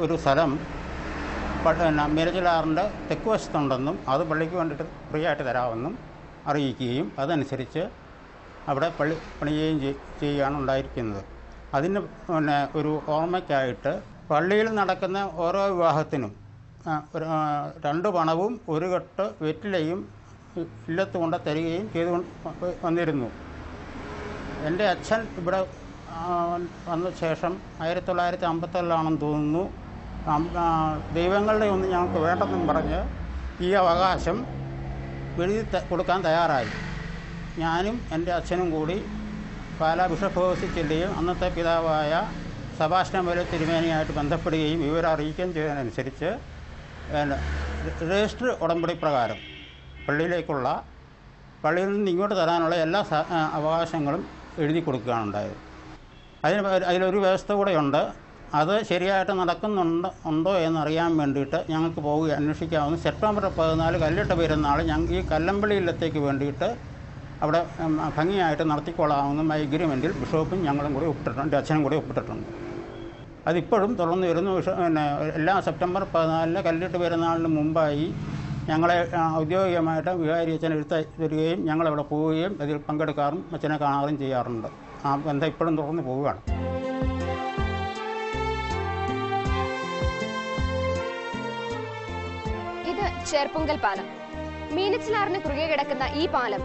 ഒരു സ്ഥലം മീനച്ചിലാറിൻ്റെ തെക്ക് വശത്തുണ്ടെന്നും അത് പള്ളിക്ക് വേണ്ടിയിട്ട് ഫ്രീ ആയിട്ട് തരാമെന്നും അറിയിക്കുകയും അതനുസരിച്ച് അവിടെ പള്ളി പണിയുകയും ചെയ്യുകയാണ് ഉണ്ടായിരിക്കുന്നത്. അതിന് ഒരു ഓർമ്മയ്ക്കായിട്ട് പള്ളിയിൽ നടക്കുന്ന ഓരോ വിവാഹത്തിനും 2 പണവും 1 കെട്ട് വെറ്റിലയും ഇല്ലത്ത് കൊണ്ട് തരികയും ചെയ്തു വന്നിരുന്നു. എൻ്റെ അച്ഛൻ ഇവിടെ വന്ന ശേഷം 1957 തോന്നുന്നു ദൈവങ്ങളുടെ ഒന്നും ഞങ്ങൾക്ക് വേണ്ടെന്നും പറഞ്ഞ് ഈ അവകാശം എഴുതി കൊടുക്കാൻ തയ്യാറായി. ഞാനും എൻ്റെ അച്ഛനും കൂടി പാലാ ബിഷപ്പ് ഹൗസിൽ ചെല്ലുകയും അന്നത്തെ പിതാവായ സെബാസ്റ്റ്യൻ മേലെ തിരുമേനിയായിട്ട് ബന്ധപ്പെടുകയും വിവരം അറിയിക്കുകയും ചെയ്തതനുസരിച്ച് രജിസ്റ്റർ ഉടമ്പടി പ്രകാരം പള്ളിയിൽ നിന്ന് ഇങ്ങോട്ട് തരാനുള്ള എല്ലാ അവകാശങ്ങളും എഴുതി കൊടുക്കുകയാണ് ഉണ്ടായത്. അതിലൊരു വ്യവസ്ഥ കൂടെയുണ്ട്. അത് ശരിയായിട്ട് നടക്കുന്നുണ്ടോ എന്നറിയാൻ വേണ്ടിയിട്ട് ഞങ്ങൾക്ക് അന്വേഷിക്കാവുന്ന സെപ്റ്റംബർ 14 കല്ലിട്ട പെരുന്നാൾ ഈ കല്ലമ്പള്ളിയിലത്തേക്ക് വേണ്ടിയിട്ട് അവിടെ ഭംഗിയായിട്ട് നടത്തിക്കൊള്ളാവുന്ന എഗ്രിമെൻറ്റിൽ ബിഷപ്പും ഞങ്ങളും കൂടി ഒപ്പിട്ടിട്ടുണ്ട്, എൻ്റെ അച്ഛനും കൂടി ഒപ്പിട്ടിട്ടുണ്ട്. അതിപ്പോഴും തുടർന്ന് വരുന്നു. എല്ലാ സെപ്റ്റംബർ 14 കല്ലിട്ട് പെരുന്നാളിന് മുമ്പായി ഞങ്ങളെ ഔദ്യോഗികമായിട്ട് വികാരി അച്ഛൻ എഴുത്ത് തരികയും ഞങ്ങളവിടെ പോവുകയും അതിൽ പങ്കെടുക്കാറും അച്ഛനെ കാണാറും ചെയ്യാറുണ്ട്. ആ ബന്ധം ഇപ്പോഴും തുടർന്ന് പോവുകയാണ്. ഇത് ചേർപ്പുങ്കൽ പാലം. മീനച്ചിലാറിന് കുറുകെ കിടക്കുന്ന ഈ പാലം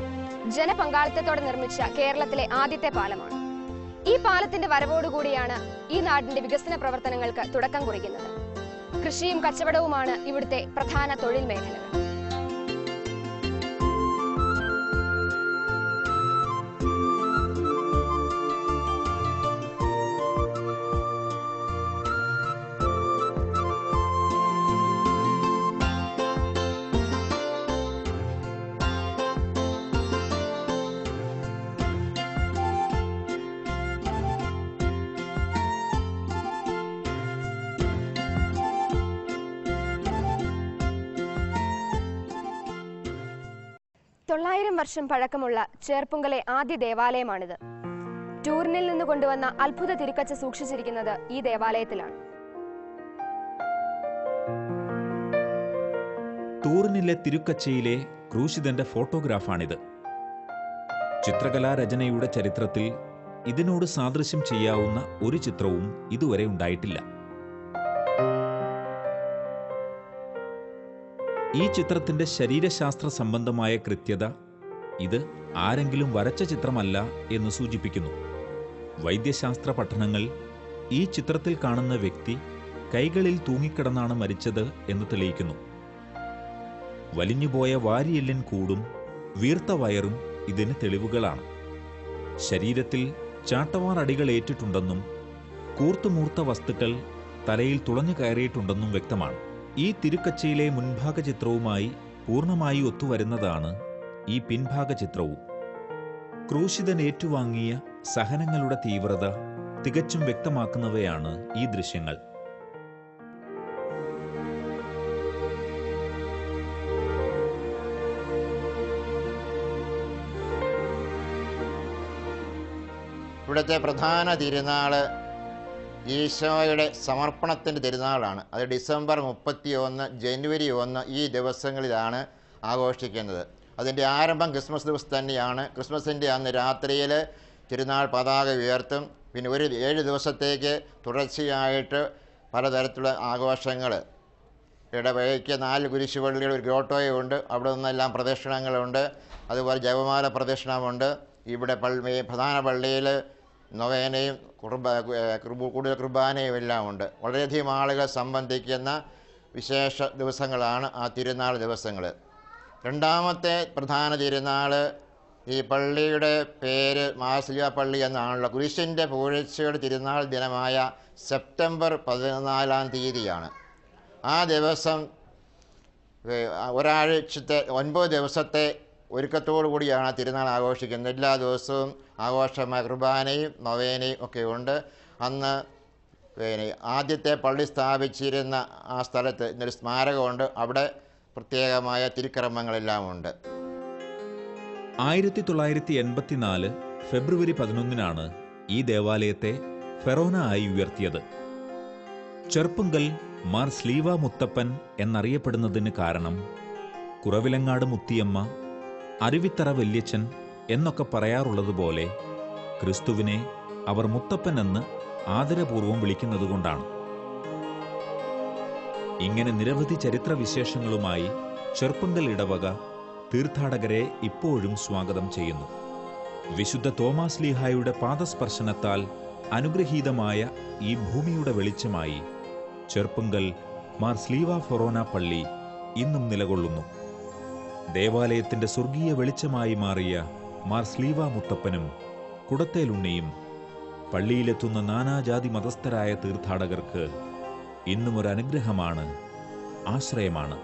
ജനപങ്കാളിത്തത്തോടെ നിർമ്മിച്ച കേരളത്തിലെ ആദ്യത്തെ പാലമാണ്. ഈ പാലത്തിന്റെ വരവോടുകൂടിയാണ് ഈ നാടിന്റെ വികസന പ്രവർത്തനങ്ങൾക്ക് തുടക്കം കുറിക്കുന്നത്. കൃഷിയും കച്ചവടവുമാണ് ഇവിടുത്തെ പ്രധാന തൊഴിൽ മേഖലകൾ. വർഷം പഴക്കമുള്ള ചേർപ്പുങ്കലെ ആദ്യ ദേവാലയമാണിത്. ടൂറിനിൽ നിന്ന് കൊണ്ടുവന്ന അത്ഭുത തിരുക്കച്ച സൂക്ഷിച്ചിരിക്കുന്നത് ഈ ദേവാലയത്തിലാണ്. ടൂറിനിലെ തിരുക്കച്ചയിലെ ക്രൂശിതന്റെ ഫോട്ടോഗ്രാഫാണിത്. ചിത്രകലാരചനയുടെ ചരിത്രത്തിൽ ഇതിനോട് സാദൃശ്യം ചെയ്യാവുന്ന ഒരു ചിത്രവും ഇതുവരെ ഉണ്ടായിട്ടില്ല. ഈ ചിത്രത്തിന്റെ ശരീരശാസ്ത്ര സംബന്ധമായ കൃത്യത ഇത് ആരെങ്കിലും വരച്ച ചിത്രമല്ല എന്ന് സൂചിപ്പിക്കുന്നു. വൈദ്യശാസ്ത്ര പഠനങ്ങൾ ഈ ചിത്രത്തിൽ കാണുന്ന വ്യക്തി കൈകളിൽ തൂങ്ങിക്കിടന്നാണ് മരിച്ചത് എന്ന് തെളിയിക്കുന്നു. വലിഞ്ഞുപോയ വാരിയെല്ലിൻ കൂടും വീർത്ത വയറും ഇതിന് തെളിവുകളാണ്. ശരീരത്തിൽ ചാട്ടവാർ അടികൾ ഏറ്റിട്ടുണ്ടെന്നും കൂർത്തുമൂർത്ത വസ്തുക്കൾ തലയിൽ തുളഞ്ഞു കയറിയിട്ടുണ്ടെന്നും വ്യക്തമാണ്. ഈ തിരുക്കച്ചയിലെ മുൻഭാഗ ചിത്രവുമായി പൂർണ്ണമായി ഒത്തുവരുന്നതാണ് ഈ പിൻഭാഗ ചിത്രവും. ക്രൂശിതൻ ഏറ്റുവാങ്ങിയ സഹനങ്ങളുടെ തീവ്രത തികച്ചും വ്യക്തമാക്കുന്നവയാണ് ഈ ദൃശ്യങ്ങൾ. ഇവിടുത്തെ പ്രധാന തിരുനാള് ഈശോയുടെ സമർപ്പണത്തിൻ്റെ തിരുനാളാണ്. അത് ഡിസംബർ 31, ജനുവരി 1 ഈ ദിവസങ്ങളിലാണ് ആഘോഷിക്കുന്നത്. അതിൻ്റെ ആരംഭം ക്രിസ്മസ് ദിവസം തന്നെയാണ്. ക്രിസ്മസിൻ്റെ അന്ന് രാത്രിയിൽ തിരുനാൾ പതാക ഉയർത്തും. പിന്നെ ഒരു 7 ദിവസത്തേക്ക് തുടർച്ചയായിട്ട് പലതരത്തിലുള്ള ആഘോഷങ്ങൾ. ഇടവഴിക്ക് 4 കുരിശുപള്ളികൾ, ഒരു ഗ്രോട്ടോയുണ്ട്, അവിടെ നിന്നെല്ലാം പ്രദക്ഷിണങ്ങളുണ്ട്. അതുപോലെ ജപമാല പ്രദക്ഷിണമുണ്ട്. ഇവിടെ പ്രധാന പള്ളിയിൽ നൊവേനയും കൂടുതൽ കുർബാനയും എല്ലാം ഉണ്ട്. വളരെയധികം ആളുകൾ സംബന്ധിക്കുന്ന വിശേഷ ദിവസങ്ങളാണ് ആ തിരുനാൾ ദിവസങ്ങൾ. രണ്ടാമത്തെ പ്രധാന തിരുനാൾ, ഈ പള്ളിയുടെ പേര് മാർസിലിയ പള്ളി എന്നാണല്ലോ. കുരിശിൻ്റെ പൂഴ്ചയുടെ തിരുനാൾ ദിനമായ സെപ്റ്റംബർ 14 തീയതിയാണ്. ആ ദിവസം ഒരാഴ്ചത്തെ 9 ദിവസത്തെ ഒരുക്കത്തോടു കൂടിയാണ് തിരുനാൾ ആഘോഷിക്കുന്നത്. എല്ലാ ദിവസവും ആഘോഷമായ കുർബാനയും നൊവേനയും ഒക്കെ ഉണ്ട്. അന്ന് ആദ്യത്തെ പള്ളി സ്ഥാപിച്ചിരുന്ന ആ സ്ഥലത്ത് ഇന്നൊരു സ്മാരകമുണ്ട്. അവിടെ പ്രത്യേകമായ തിരുക്കർമ്മങ്ങളെല്ലാം ഉണ്ട്. 1984 ഫെബ്രുവരി 11 ഈ ദേവാലയത്തെ ഫെറോന ആയി ഉയർത്തിയത്. ചെർപ്പുങ്കൽ മാർ സ്ലീവ മുത്തപ്പൻ എന്നറിയപ്പെടുന്നതിന് കാരണം കുറവിലങ്ങാട് മുത്തിയമ്മ, അരുവിത്തറ വല്യച്ഛൻ എന്നൊക്കെ പറയാറുള്ളതുപോലെ ക്രിസ്തുവിനെ അവർ മുത്തപ്പൻ എന്ന് ആദരപൂർവം വിളിക്കുന്നതുകൊണ്ടാണ്. ഇങ്ങനെ നിരവധി ചരിത്രവിശേഷങ്ങളുമായി ചെർപ്പുങ്കൽ ഇടവക തീർത്ഥാടകരെ ഇപ്പോഴും സ്വാഗതം ചെയ്യുന്നു. വിശുദ്ധ തോമാശ്ലീഹായുടെ പാദസ്പർശനത്താൽ അനുഗ്രഹീതമായ ഈ ഭൂമിയുടെ വെളിച്ചമായി ചെർപ്പുങ്കൽ മാർ സ്ലീവ ഫൊറോന പള്ളി ഇന്നും നിലകൊള്ളുന്നു. ദേവാലയത്തിന്റെ സ്വർഗീയ വെളിച്ചമായി മാറിയ മാർ സ്ലീവ മുത്തപ്പനും കുടത്തേലുണ്ണിയും പള്ളിയിലെത്തുന്ന നാനാജാതി മതസ്ഥരായ തീർത്ഥാടകർക്ക് ഇന്നും ഒരു അനുഗ്രഹമാണ്, ആശ്രയമാണ്.